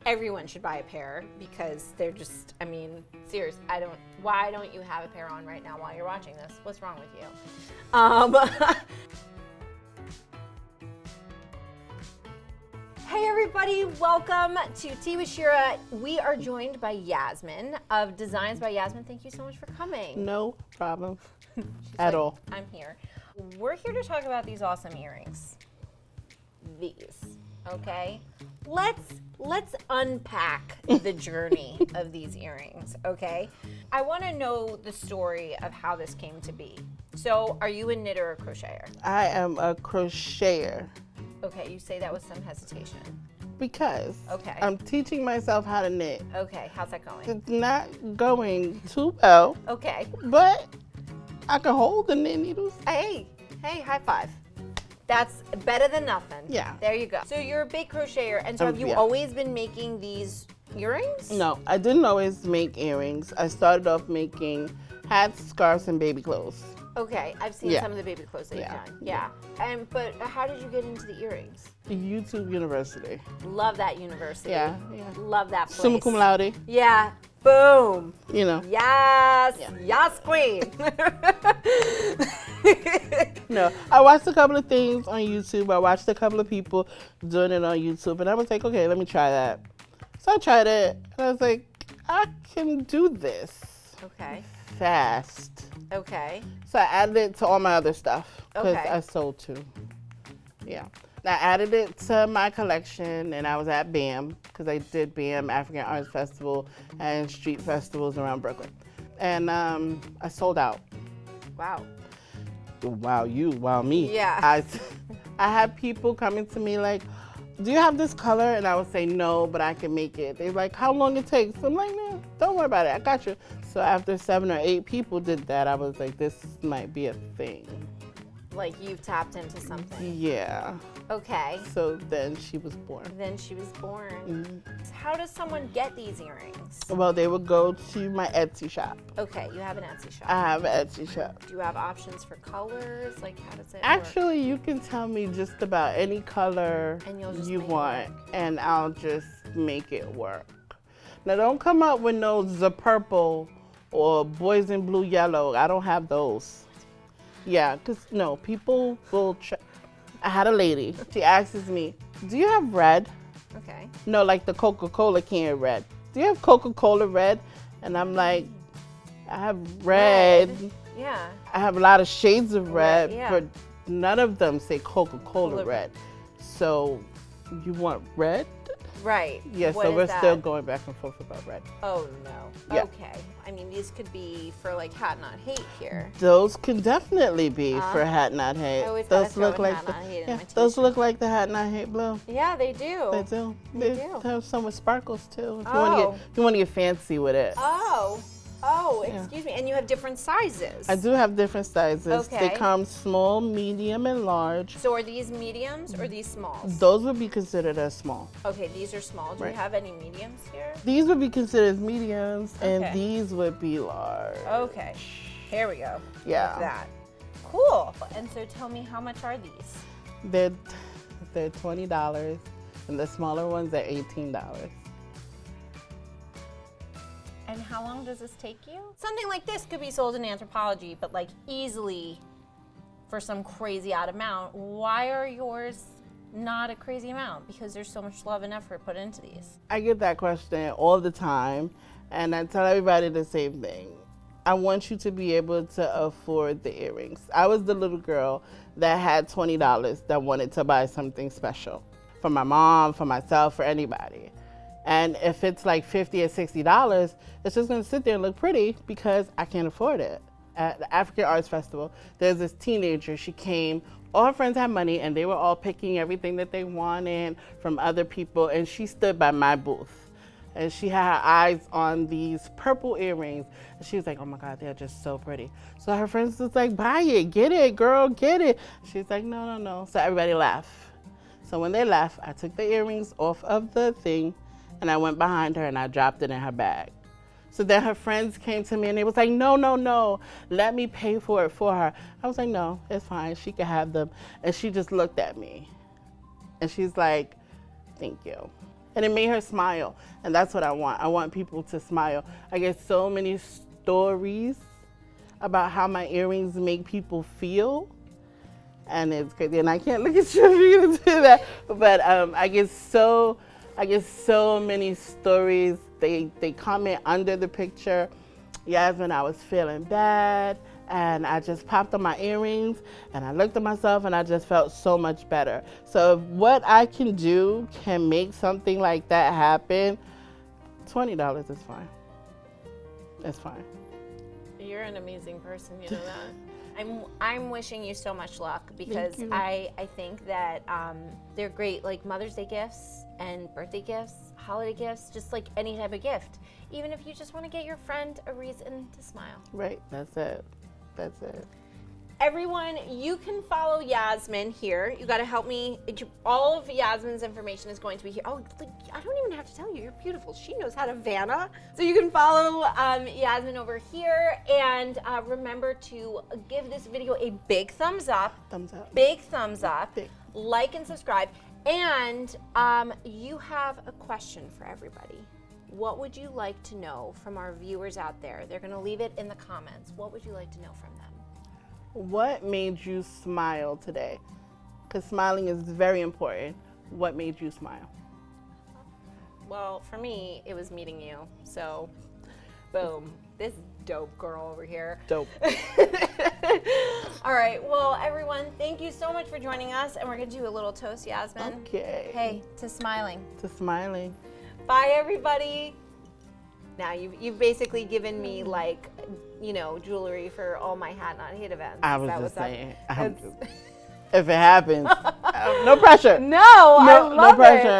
everyone should buy a pair because they're just, I mean, serious. Why don't you have a pair on right now while you're watching this? What's wrong with you? Hey everybody, welcome to Tea with Shira. We are joined by Yasmen of Designs by Yasmen. Thank you so much for coming. No problem at all. I'm here. We're here to talk about these awesome earrings. These, okay? Let's unpack the journey of these earrings, okay? I want to know the story of how this came to be. So, are you a knitter or crocheter? I am a crocheter. Okay, you say that with some hesitation. Because okay. I'm teaching myself how to knit. Okay, how's that going? It's not going too well. Okay. But I can hold the knit needles. Hey, high five. That's better than nothing. Yeah. There you go. So you're a big crocheter, and so have you always been making these earrings? No, I didn't always make earrings. I started off making hats, scarves, and baby clothes. Okay, I've seen some of the baby clothes that you've done. Yeah. But how did you get into the earrings? YouTube University. Love that university. Yeah. Love that place. Summa cum laude. Yeah. Boom. You know. Yes. Yeah. Yes, queen. No, I watched a couple of things on YouTube. I watched a couple of people doing it on YouTube, and I was like, okay, let me try that. So I tried it, and I was like, I can do this. Okay. Fast. Okay. So I added it to all my other stuff because Okay. I sold too. Yeah. I added it to my collection, and I was at BAM because I did BAM African Arts Festival and street festivals around Brooklyn, and I sold out. Wow. Wow, you, wow, me. Yeah. I had people coming to me like, do you have this color? And I would say no, but I can make it. They're like, how long it takes? I'm like, no, don't worry about it. I got you. So after 7 or 8 people did that, I was like, this might be a thing. Like you've tapped into something. Yeah. Okay. So then she was born. Then she was born. Mm-hmm. How does someone get these earrings? Well, they would go to my Etsy shop. Okay, you have an Etsy shop. I have an Etsy shop. Do you have options for colors? Like, how does it Actually, you can tell me just about any color and you'll just you make want, and I'll just make it work. Now, don't come up with no the purple or boys in blue yellow. I don't have those. Yeah, because, no, people will I had a lady. She asks me, do you have red? Okay. No, like the Coca-Cola can red. Do you have Coca-Cola red? And I'm like, I have red. Yeah. I have a lot of shades of red, yeah. but none of them say Coca-Cola red. So you want red? Right. Yeah, What so is we're that? still going back and forth about red. Oh, no. Yeah. Okay. I mean, these could be for like hat not hate here. Those can definitely be for hat not hate. I always gotta Those throw look in like hat not hate in my those t-shirt. look like the hat not hate blue. Yeah, they do. They do. They do. They have some with sparkles too. If Oh. you want to get fancy with it. Oh, excuse me. And you have different sizes. I do have different sizes. Okay. They come small, medium, and large. So are these mediums or these smalls? Those would be considered as small. Okay, these are small. Do Right. you have any mediums here? These would be considered as mediums, and Okay. these would be large. Okay. Here we go. Yeah. Like that. Cool. And so tell me, how much are these? They're $20, and the smaller ones are $18. And how long does this take you? Something like this could be sold in Anthropologie, but like easily for some crazy odd amount. Why are yours not a crazy amount? Because there's so much love and effort put into these. I get that question all the time, and I tell everybody the same thing. I want you to be able to afford the earrings. I was the little girl that had $20 that wanted to buy something special for my mom, for myself, for anybody. And if it's like $50 or $60, it's just gonna sit there and look pretty because I can't afford it. At the African Arts Festival, there's this teenager, she came, all her friends had money and they were all picking everything that they wanted from other people, and she stood by my booth. And she had her eyes on these purple earrings. And she was like, oh my God, they're just so pretty. So her friends was like, buy it, get it, girl, get it. She's like, no, no, no. So everybody laughed. So when they left, I took the earrings off of the thing and I went behind her and I dropped it in her bag. So then her friends came to me and they was like, no, no, no, let me pay for it for her. I was like, no, it's fine, she can have them. And she just looked at me and she's like, thank you. And it made her smile. And that's what I want. I want people to smile. I get so many stories about how my earrings make people feel. And it's crazy. And I can't look at you if you're gonna do that. But I get so many stories. They comment under the picture. Yasmin, I was feeling bad, and I just popped on my earrings, and I looked at myself, and I just felt so much better. So if what I can do can make something like that happen, $20 is fine. It's fine. You're an amazing person, you know that. I'm wishing you so much luck because Thank you. I think that they're great, like Mother's Day gifts and birthday gifts, holiday gifts, just like any type of gift. Even if you just want to get your friend a reason to smile. Right, that's it. That's it. Everyone, you can follow Yasmin here. You got to help me. All of Yasmin's information is going to be here. Oh, I don't even have to tell you. You're beautiful. She knows how to Vanna. So you can follow Yasmin over here. And remember to give this video a big thumbs up. Thumbs up. Big thumbs up. Big. Like and subscribe. And you have a question for everybody. What would you like to know from our viewers out there? They're going to leave it in the comments. What would you like to know from them? What made you smile today? Because smiling is very important. What made you smile? Well, for me, it was meeting you. So, boom. This dope girl over here. Dope. All right. Well, everyone, thank you so much for joining us. And we're going to do a little toast, Yasmin. Okay. Hey, to smiling. To smiling. Bye, everybody. Now, you've basically given me, like, you know, jewelry for all my Hat Not Hate events. I Is was that just what's up? saying. If it happens, no pressure. No, I love no pressure. it.